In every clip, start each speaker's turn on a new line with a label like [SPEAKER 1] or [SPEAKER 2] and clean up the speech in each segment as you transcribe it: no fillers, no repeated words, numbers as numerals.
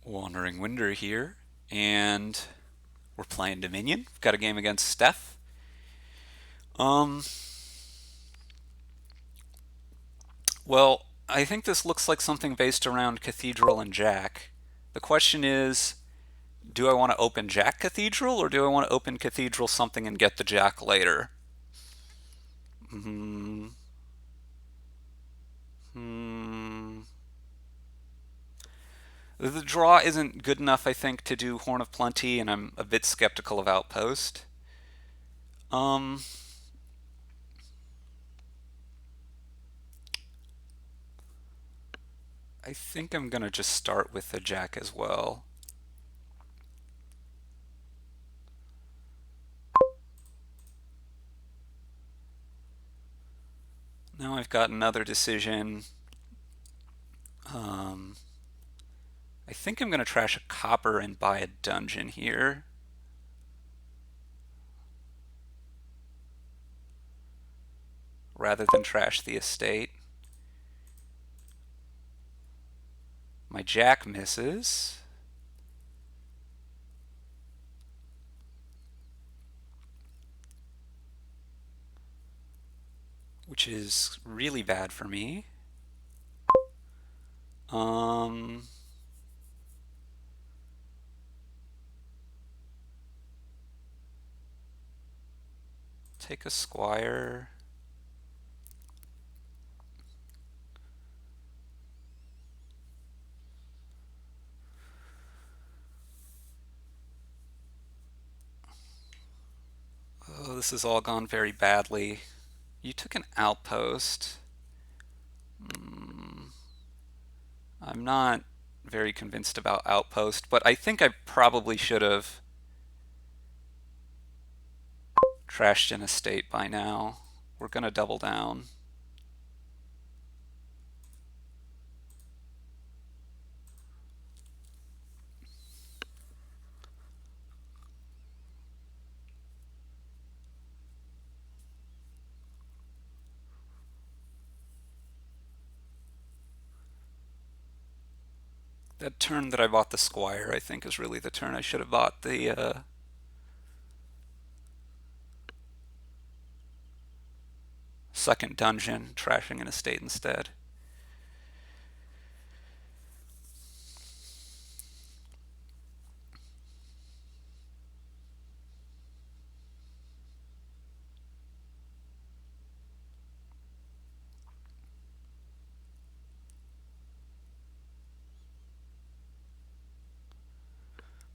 [SPEAKER 1] WanderingWinder here, and we're playing Dominion. We've got a game against Stef. Um, well, I think this looks like something based around Cathedral and Jack. The question is, do I want to open Jack Cathedral or do I want to open Cathedral something and get the Jack later? Hmm. Hmm. The draw isn't good enough, I think, to do Horn of Plenty, and I'm a bit skeptical of Outpost. Um, I think I'm gonna just start with the Jack as well. Now I've got another decision. Um, I think I'm going to trash a copper and buy a dungeon here. Rather than trash the estate. My Jack misses. Which is really bad for me. Um, take a squire. Oh, this has all gone very badly. You took an outpost. I'm not very convinced about outpost, but I think I probably should have trashed an estate by now. We're going to double down. That turn that I bought the squire, I think, is really the turn I should have bought the second dungeon, trashing an estate instead.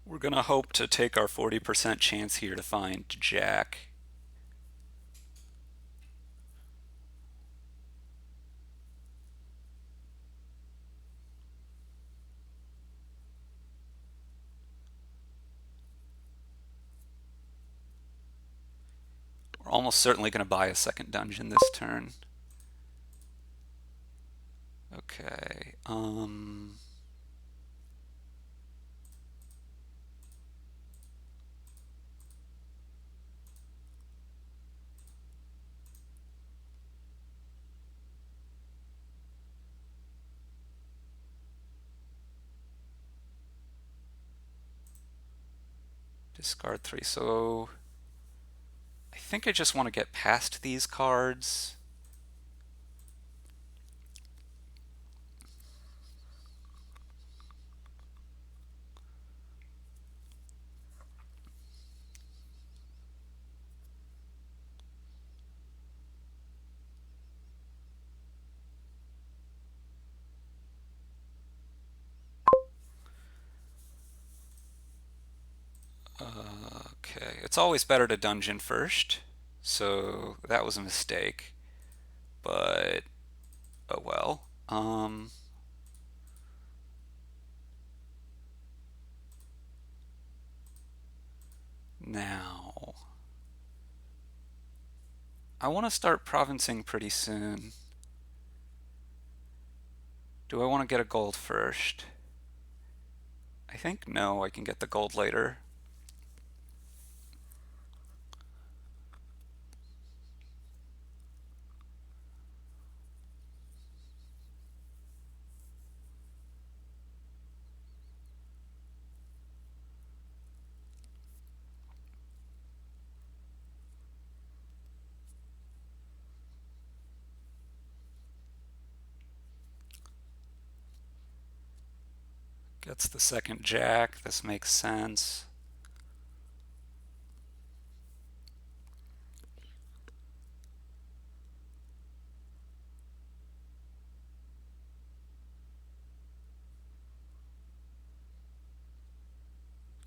[SPEAKER 1] We're going to hope to take our 40% chance here to find Jack. We're almost certainly going to buy a second dungeon this turn. Okay. Discard 3. So I think I just want to get past these cards. Okay, it's always better to dungeon first, so that was a mistake, but oh well. Now, I want to start provincing pretty soon. Do I want to get a gold first? I think no, I can get the gold later. Gets the second jack. This makes sense.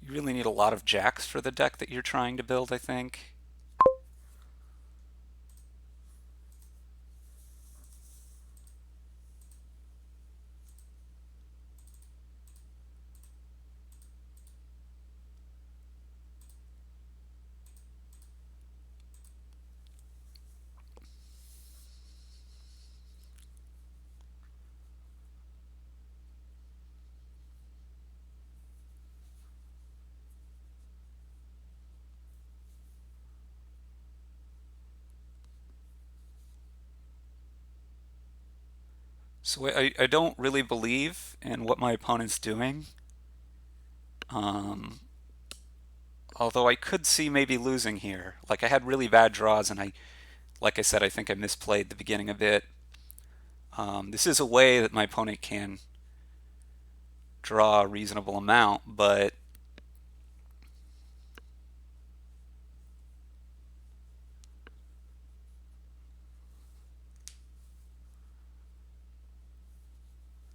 [SPEAKER 1] You really need a lot of jacks for the deck that you're trying to build, I think. So I don't really believe in what my opponent's doing. Um, Although I could see maybe losing here. Like I had really bad draws, and like I said, I think I misplayed the beginning a bit. This is a way that my opponent can draw a reasonable amount, but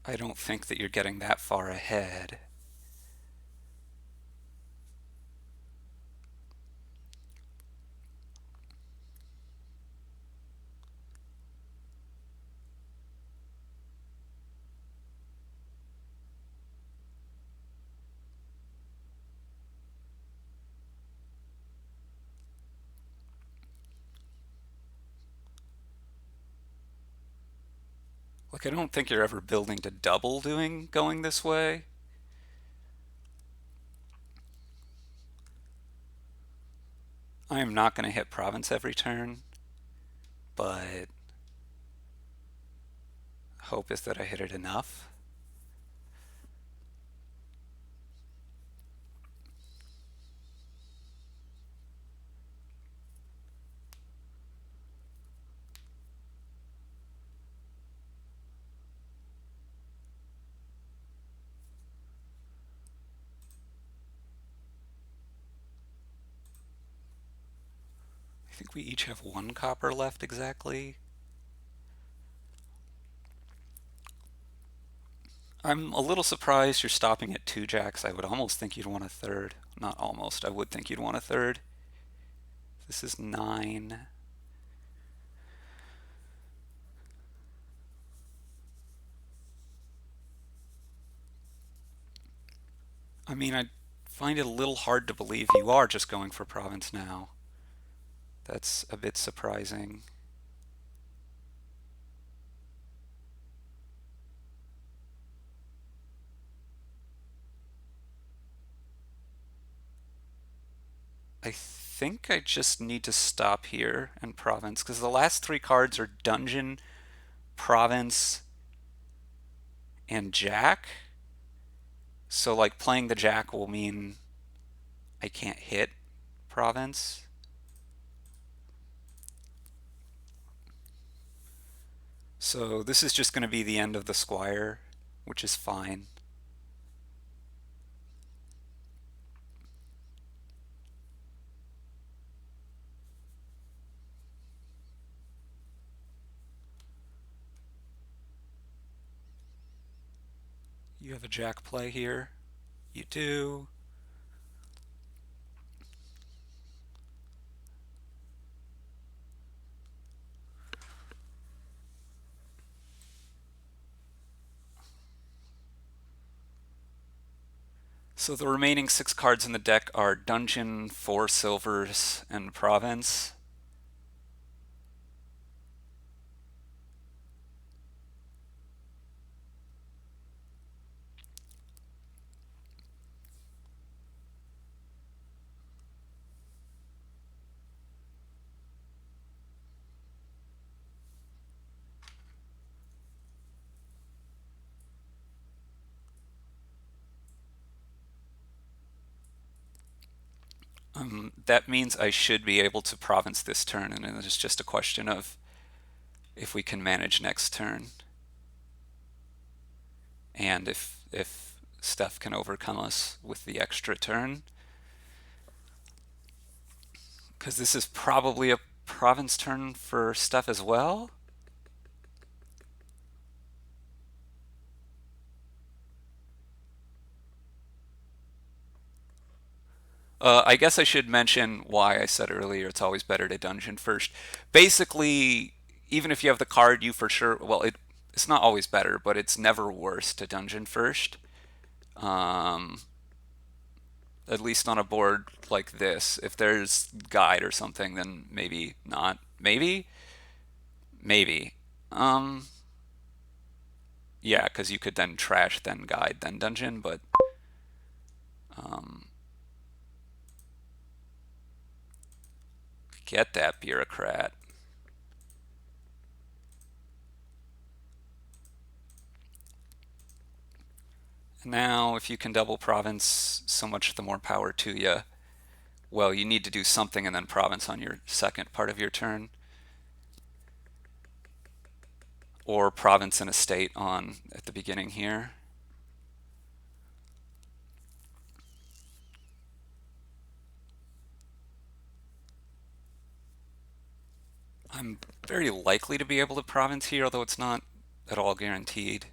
[SPEAKER 1] I don't think that you're getting that far ahead. Like I don't think you're ever building to double going this way. I am not going to hit province every turn, but hope is that I hit it enough. I think we each have one copper left exactly. I'm a little surprised you're stopping at two jacks. I would almost think you'd want a third. Not almost, I would think you'd want a third. This is 9. I mean, I find it a little hard to believe you are just going for province now. That's a bit surprising. I think I just need to stop here and province because the last three cards are dungeon, province, and jack. So like playing the jack will mean I can't hit province. So this is just going to be the end of the squire, which is fine. You have a jack play here. You do. So the remaining 6 cards in the deck are Dungeon, 4 Silvers, and Province. That means I should be able to Province this turn, and it's just a question of if we can manage next turn. And if Stef can overcome us with the extra turn. Because this is probably a province turn for Stef as well. I guess I should mention why I said earlier it's always better to dungeon first. Basically, even if you have the card, you for sure, well, it's not always better, but it's never worse to dungeon first. Um, at least on a board like this. If there's guide or something, then maybe not. Maybe? Maybe. Um, yeah, because you could then trash, then guide, then dungeon, but um, get that bureaucrat. Now, if you can double province, so much the more power to you. Well, you need to do something and then province on your second part of your turn. Or province and estate on at the beginning here. I'm very likely to be able to province here, although it's not at all guaranteed.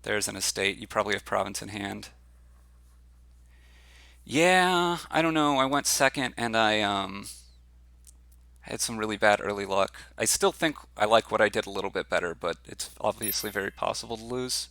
[SPEAKER 1] There's an estate. You probably have province in hand. Yeah, I don't know. I went second and I had some really bad early luck. I still think I like what I did a little bit better, but it's obviously very possible to lose.